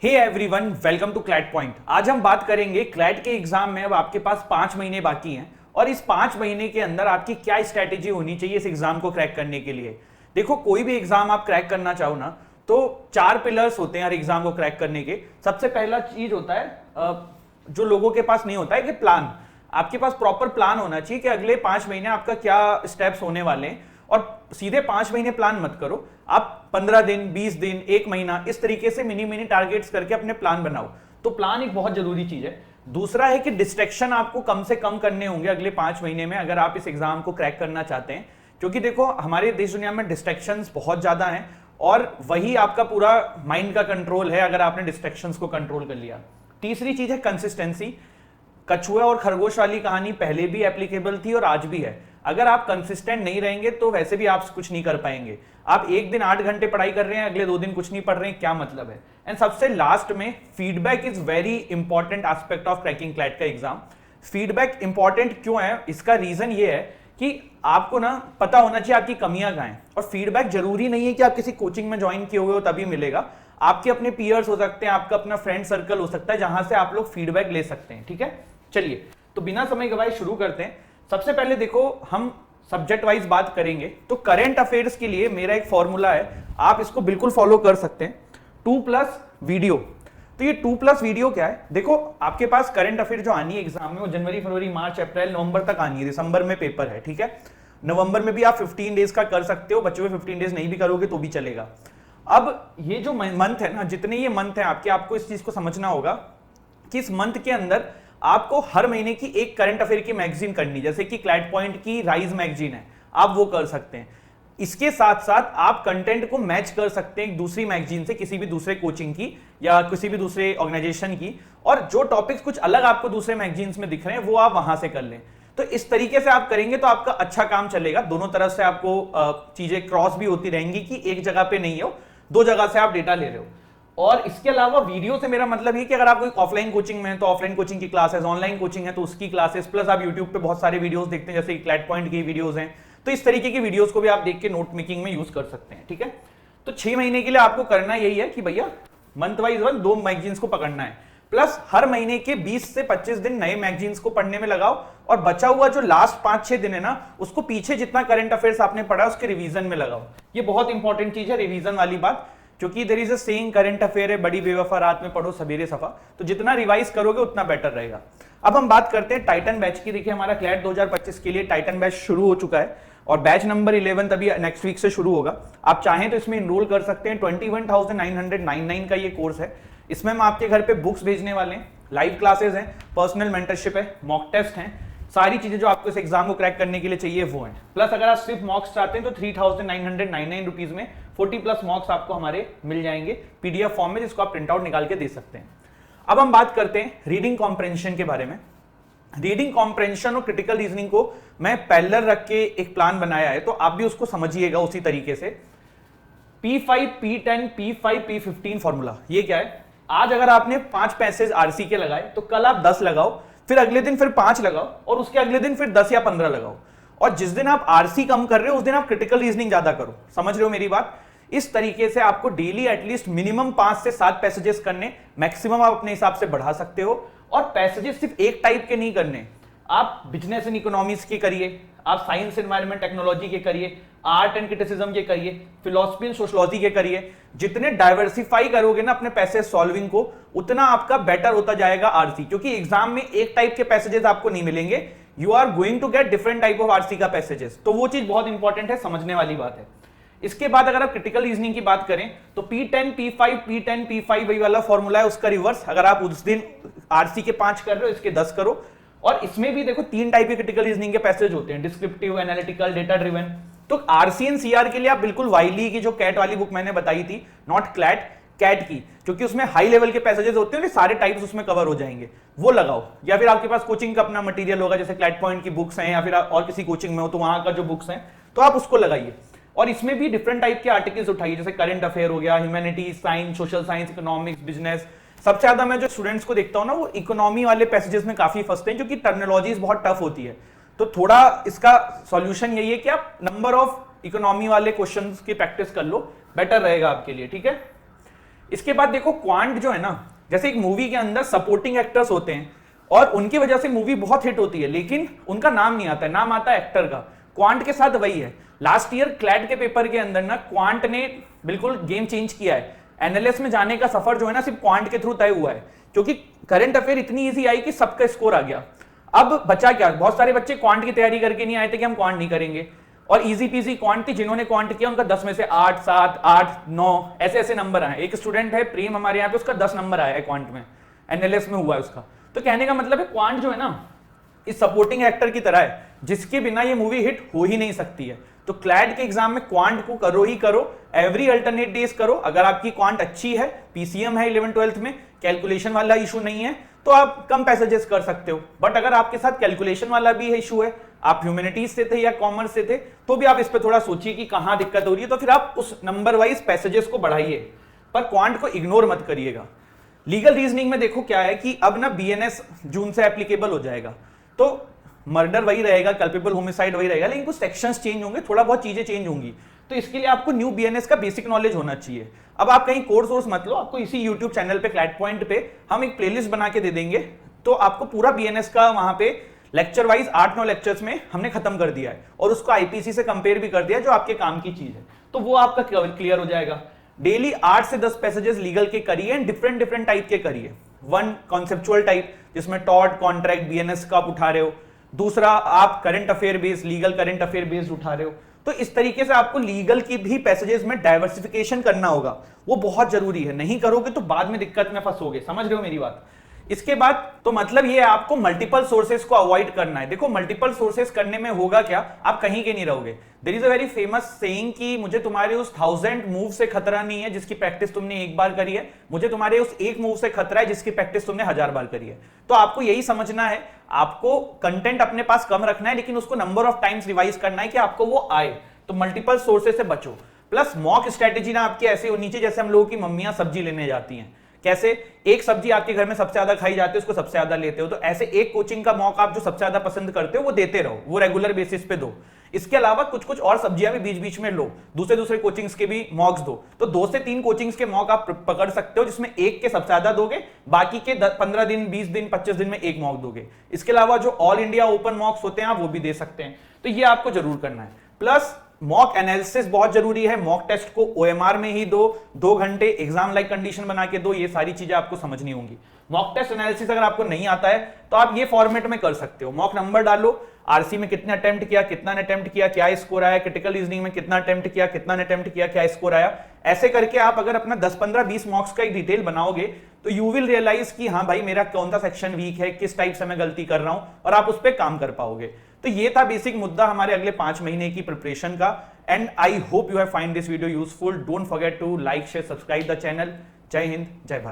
Hey everyone, welcome to CLAT point. आज हम बात करेंगे क्लैट के एग्जाम में। अब आपके पास 5 महीने बाकी हैं और इस 5 महीने के अंदर आपकी क्या स्ट्रैटेजी होनी चाहिए इस एग्जाम को क्रैक करने के लिए। देखो, कोई भी एग्जाम आप क्रैक करना चाहो ना, तो 4 पिलर्स होते हैं हर एग्जाम को क्रैक करने के। सबसे पहला चीज होता है जो लोगों के पास नहीं होता है कि प्लान। आपके पास प्रॉपर प्लान होना चाहिए कि अगले 5 महीने आपका क्या स्टेप्स होने वाले हैं। और सीधे 5 महीने प्लान मत करो, आप 15 दिन, 20 दिन, 1 महीना, इस तरीके से मिनी मिनी टारगेट्स करके अपने प्लान बनाओ। तो प्लान एक बहुत जरूरी चीज है। दूसरा है कि डिस्ट्रैक्शन आपको कम से कम करने होंगे अगले 5 महीने में अगर आप इस एग्जाम को क्रैक करना चाहते हैं। क्योंकि देखो, हमारे देश दुनिया में डिस्ट्रैक्शंस बहुत ज्यादा हैं और वही आपका पूरा माइंड का कंट्रोल है अगर आपने डिस्ट्रैक्शंस को कंट्रोल कर लिया। तीसरी चीज है कंसिस्टेंसी। कछुए और खरगोश वाली कहानी पहले भी एप्लीकेबल थी और आज भी है। अगर आप कंसिस्टेंट नहीं रहेंगे तो वैसे भी आप कुछ नहीं कर पाएंगे। आप एक दिन 8 घंटे पढ़ाई कर रहे हैं, अगले 2 दिन कुछ नहीं पढ़ रहे हैं, क्या मतलब है। एंड सबसे लास्ट में, feedback is very important aspect of cracking CLAT का एग्जाम। फीडबैक इंपॉर्टेंट क्यों है, इसका रीजन ये है कि आपको ना पता होना चाहिए आपकी कमियां कहां हैं। और फीडबैक जरूरी नहीं है कि आप किसी कोचिंग में ज्वाइन किए हुए हो तभी मिलेगा। आपके अपने पीयर्स हो सकते हैं, आपका अपना फ्रेंड सर्कल हो सकता है जहां से आप लोग फीडबैक ले सकते हैं। ठीक है, चलिए तो बिना समय गवाए शुरू करते हैं। सबसे पहले देखो, हम सब्जेक्ट वाइज बात करेंगे तो करंट अफेयर्स के लिए मेरा एक फॉर्मूला है, आप इसको बिल्कुल फॉलो कर सकते हैं। 2+ वीडियो। तो ये 2+ वीडियो क्या है, देखो आपके पास करंट अफेयर जो आनी है एग्जाम में वो जनवरी, फरवरी, मार्च, अप्रैल, नवंबर तक आनी है। दिसंबर में पेपर है, ठीक है। नवंबर में भी आप 15 डेज का कर सकते हो, बचे हुए 15 डेज नहीं भी करोगे तो भी चलेगा। अब ये जो मंथ है ना, जितने ये मंथ है आपके, आपको इस चीज को समझना होगा कि इस मंथ के अंदर आपको हर महीने की एक करंट अफेयर की मैगजीन करनी, जैसे कि क्लैट पॉइंट की राइज मैगजीन है, आप वो कर सकते हैं। इसके साथ साथ आप कंटेंट को मैच कर सकते हैं एक दूसरी मैगजीन से, किसी भी दूसरे कोचिंग की या किसी भी दूसरे ऑर्गेनाइजेशन की, और जो टॉपिक्स कुछ अलग आपको दूसरे मैगजीन्स में दिख रहे हैं वो आप वहां से कर लें। तो इस तरीके से आप करेंगे तो आपका अच्छा काम चलेगा। दोनों तरफ से आपको चीजें क्रॉस भी होती रहेंगी कि एक जगह पे नहीं हो, 2 जगह से आप डेटा ले रहे हो। और इसके अलावा वीडियो से मेरा मतलब ये कि अगर आप कोई ऑफलाइन कोचिंग में है तो ऑफलाइन कोचिंग की क्लासेस, ऑनलाइन कोचिंग है तो उसकी क्लासेस, प्लस आप यूट्यूब पे बहुत सारे वीडियोस देखते हैं जैसे क्लैट पॉइंट की वीडियोस हैं, तो इस तरीके की वीडियोस को भी आप देख के नोट मेकिंग में यूज कर सकते हैं। ठीक है, तो 6 महीने के लिए आपको करना यही है कि भैया मंथ वाइज 2 मैगजीन्स को पकड़ना है, प्लस हर महीने के 20 से 25 दिन नए मैगजीन्स को पढ़ने में लगाओ, और बचा हुआ जो लास्ट 5-6 दिन है ना, उसको पीछे जितना करंट अफेयर्स आपने पढ़ा उसके रिवीजन में लगाओ। ये बहुत इंपॉर्टेंट चीज है, रिवीजन वाली बात, क्योंकि there is a saying, current affair है बड़ी बेवफा रात में पढ़ो सवेरे सफा। तो जितना रिवाइज करोगे उतना बेटर रहेगा। अब हम बात करते हैं टाइटन बैच की। देखिए, हमारा क्लैट 2025 के लिए टाइटन बैच शुरू हो चुका है और बैच नंबर 11 तभी नेक्स्ट वीक से शुरू होगा। आप चाहें तो इसमें इनरोल कर सकते हैं। 21,999 का ये कोर्स है। इसमें हम आपके घर पे बुक्स भेजने वाले हैं, लाइव क्लासेस हैं, पर्सनल मेंटरशिप है, मॉक टेस्ट हैं, सारी चीजें जो आपको इस एग्जाम को क्रैक करने के लिए चाहिए वो हैं। प्लस अगर आप सिर्फ मॉक्स चाहते हैं तो 3,999 रुपीज में 40+ मॉक्स आपको हमारे मिल जाएंगे पीडीएफ फॉर्म में, जिसको आप प्रिंट आउट निकाल के दे सकते हैं। अब हम बात करते हैं रीडिंग कॉम्प्रेंशन के बारे में। रीडिंग कॉम्प्रेंशन और क्रिटिकल रीजनिंग को मैं पैरेलल रख के एक प्लान बनाया है, तो आप भी उसको समझिएगा उसी तरीके से। P5, P10, P5, P15 formula, ये क्या है। आज अगर आपने 5 पैसेज आरसी के लगाए तो कल आप 10 लगाओ, फिर अगले दिन फिर 5 लगाओ, और उसके अगले दिन फिर 10 या 15 लगाओ। और जिस दिन आप आरसी कम कर रहे हो उस दिन आप क्रिटिकल रीजनिंग ज्यादा करो। समझ रहे हो मेरी बात। इस तरीके से आपको डेली एटलीस्ट मिनिमम 5 से 7 पैसेजेस करने, मैक्सिमम आप अपने हिसाब से बढ़ा सकते हो। और पैसेजेस सिर्फ एक टाइप के नहीं करने, आप बिजनेस एंड इकोनॉमिक्स के करिए, आप साइंस एनवायरमेंट टेक्नोलॉजी के करिए, आर्ट एंड क्रिटिसिज्म के करिए, फिलॉसफी एंड सोशियोलॉजी के करिए। जितने डाइवर्सिफाई करोगे ना अपने पैसेज सॉल्विंग को, उतना आपका बेटर होता जाएगा आरसी। क्योंकि एग्जाम में एक टाइप के पैसेजेस आपको नहीं मिलेंगे, you are going to get different type of RC का पैसेजेस। तो वो चीज बहुत इंपॉर्टेंट है, समझने वाली बात है। इसके बाद अगर आप क्रिटिकल रीजनिंग की बात करें तो P10, P5, P10, P5 वही वाला फॉर्मूला है, उसका रिवर्स। अगर आप उस दिन आरसी के 5 कर रहे हो, इसके 10 करो। और इसमें भी देखो 3 टाइप के क्रिटिकल रीजनिंग के पैसेज होते हैं, डिस्क्रिप्टिव, एनालिटिकल, डेटा ड्रिवन। तो आरसी एंड सीआर के लिए आप बिल्कुल वाइली की जो कैट वाली बुक मैंने बताई थी, नॉट क्लैट, कैट की, क्योंकि उसमें हाई लेवल के पैसेजेस होते हैं, सारे टाइप्स उसमें कवर हो जाएंगे, वो लगाओ। या फिर आपके पास कोचिंग का अपना मटेरियल होगा, जैसे क्लैट पॉइंट की बुक्स हैं, या फिर और किसी कोचिंग में हो तो वहां का जो बुक्स हैं, तो आप उसको लगाइए। और इसमें भी डिफरेंट टाइप के आर्टिकल्स उठाइए, जैसे करंट अफेयर हो गया, humanities, science, social science, economics, business. सबसे ज्यादा मैं जो स्टूडेंट्स को देखता हूं ना, वो इकोनॉमी वाले पैसेजेस में काफी फंसते हैं, क्योंकि टर्मिनोलॉजीज बहुत टफ होती है। तो थोड़ा इसका सॉल्यूशन यही है कि आप नंबर ऑफ इकोनॉमी वाले क्वेश्चंस की प्रैक्टिस कर लो, बेटर रहेगा आपके लिए। ठीक है, इसके बाद देखो क्वांट जो है ना, जैसे एक मूवी के अंदर सपोर्टिंग एक्टर्स होते हैं और उनकी वजह से मूवी बहुत हिट होती है, लेकिन उनका नाम नहीं आता है, नाम आता है एक्टर का। क्वांट के साथ वही है। लास्ट ईयर क्लैट के पेपर के अंदर ना क्वांट ने बिल्कुल गेम चेंज किया है। एनालिस्ट में जाने का सफर जो है ना सिर्फ क्वांट के थ्रू तय हुआ है, क्योंकि करंट अफेयर इतनी इजी आई कि सबका स्कोर आ गया। अब बचा क्या, बहुत सारे बच्चे क्वांट की तैयारी करके नहीं आए थे कि हम क्वांट नहीं करेंगे, और इजी पीजी क्वांट थी, जिन्होंने क्वांट किया उनका 10 में से 8, 7, 8, 9 ऐसे ऐसे नंबर आए। एक स्टूडेंट है प्रेम हमारे यहाँ पे, उसका 10 नंबर आया है क्वांट में, एनालिस्ट में हुआ है उसका। तो कहने का मतलब है क्वांट जो है ना इस सपोर्टिंग एक्टर की तरह है, जिसके बिना ये मूवी हिट हो ही नहीं सकती है। तो क्लैट के एग्जाम में क्वांट को करो ही करो, एवरी अल्टरनेट डेज करो। अगर आपकी क्वांट अच्छी है, पीसीएम है 11th 12th में, कैलकुलेशन वाला इशू नहीं है, तो आप कम पैसेजेस कर सकते हो। बट अगर आपके साथ कैलकुलेशन वाला भी इशू है, आप ह्यूमैनिटीज से थे या कॉमर्स से थे, तो भी आप इस पर थोड़ा सोचिए कि कहां दिक्कत हो रही है, तो फिर आप उस नंबर वाइज पैसेजेस को बढ़ाइए, पर क्वांट को इग्नोर मत करिएगा। लीगल रीजनिंग में देखो क्या है कि अब ना बीएनएस जून से एप्लीकेबल हो जाएगा, तो मर्डर वही रहेगा, कल्पेबल होमिसाइड वही रहेगा, लेकिन कुछ सेक्शंस चेंज होंगे, थोड़ा बहुत चीजें चेंज होंगी। तो इसके लिए आपको न्यू बीएनएस का बेसिक नॉलेज होना चाहिए। अब आप कहीं कोर्स वोर्स मत लो, आपको इसी यूट्यूब चैनल पे क्लैट पॉइंट पे हम एक प्लेलिस्ट बना के दे देंगे, तो आपको पूरा बीएनएस का वहां पे लेक्चर वाइज 8-9 लेक्चर्स में हमने खत्म कर दिया है, और उसको आईपीसी से कंपेयर भी कर दिया जो आपके काम की चीज है, तो वो आपका क्लियर हो जाएगा। डेली 8 से 10 पैसेजेस लीगल के करिए एंड डिफरेंट डिफरेंट टाइप के करिए। वन कॉन्सेप्चुअल टाइप जिसमें टॉर्ट, कॉन्ट्रैक्ट, बीएनएस का आप उठा रहे हो, दूसरा आप current affair based, legal current affair based उठा रहे हो। तो इस तरीके से आपको लीगल की भी पैसेजेस में डाइवर्सिफिकेशन करना होगा, वो बहुत जरूरी है। नहीं करोगे तो बाद में दिक्कत में फंसोगे, समझ रहे हो मेरी बात। इसके बाद तो मतलब ये है आपको मल्टीपल सोर्सेस को अवॉइड करना है। देखो मल्टीपल सोर्सेस करने में होगा क्या, आप कहीं के नहीं रहोगे। There is a very famous saying कि मुझे तुम्हारे उस 1000 मूव से खतरा नहीं है जिसकी प्रैक्टिस तुमने एक बार करी है, मुझे तुम्हारे उस एक मूव से खतरा है जिसकी प्रैक्टिस तुमने 1000 बार करी है। तो आपको यही समझना है, आपको कंटेंट अपने पास कम रखना है, लेकिन उसको नंबर ऑफ टाइम्स रिवाइज करना है कि आपको वो आए। तो मल्टीपल सोर्सेस से बचो। प्लस मॉक स्ट्रेटेजी ना आपकी ऐसी होनी चाहिए जैसे हम लोगों की मम्मियां सब्जी लेने जाती हैं। कैसे, एक सब्जी आपके घर में सबसे ज्यादा खाई जाती है, उसको सबसे ज्यादा लेते हो, तो ऐसे एक कोचिंग का मॉक आप जो सबसे ज्यादा पसंद करते हो वो देते रहो, वो रेगुलर बेसिस पे दो। इसके अलावा कुछ कुछ और सब्जियां भी बीच बीच में लो, दूसरे दूसरे कोचिंग्स के भी मॉक्स दो। तो 2 से 3 कोचिंग्स के मॉक आप पकड़ सकते हो, जिसमें एक के सबसे ज्यादा दोगे, बाकी के 15 दिन, 20 दिन, 25 दिन में एक मॉक दोगे। इसके अलावा जो ऑल इंडिया ओपन मॉक्स होते हैं आप वो भी दे सकते हैं। तो ये आपको जरूर करना है। प्लस मॉक एनालिसिस बहुत जरूरी है। मॉक टेस्ट को ओएमआर में ही दो, 2 घंटे एग्जाम लाइक कंडीशन बना के दो, ये सारी चीजें आपको समझनी होंगी। मॉक टेस्ट एनालिसिस अगर आपको नहीं आता है तो आप ये फॉर्मेट में कर सकते हो। मॉक नंबर डालो, आरसी में कितने अटेम्प्ट किया, कितना ने अटेम्प्ट किया, क्या स्कोर आया, क्रिटिकल रीजनिंग में कितना अटेम्प्ट किया, कितना ने अटेम्प्ट किया, क्या स्कोर आया। ऐसे करके आप अगर अपना 10, 15, 20 मॉक्स का एक डिटेल बनाओगे तो यू विल रियलाइज कि हाँ भाई मेरा कौन सा सेक्शन वीक है, किस टाइप से मैं गलती कर रहा हूं, और आप उस पर काम कर पाओगे। तो ये था बेसिक मुद्दा हमारे अगले 5 महीने की प्रिपरेशन का। And I hope you have find this video useful. Don't forget to like, share, subscribe the channel. जय हिंद, जय भारत।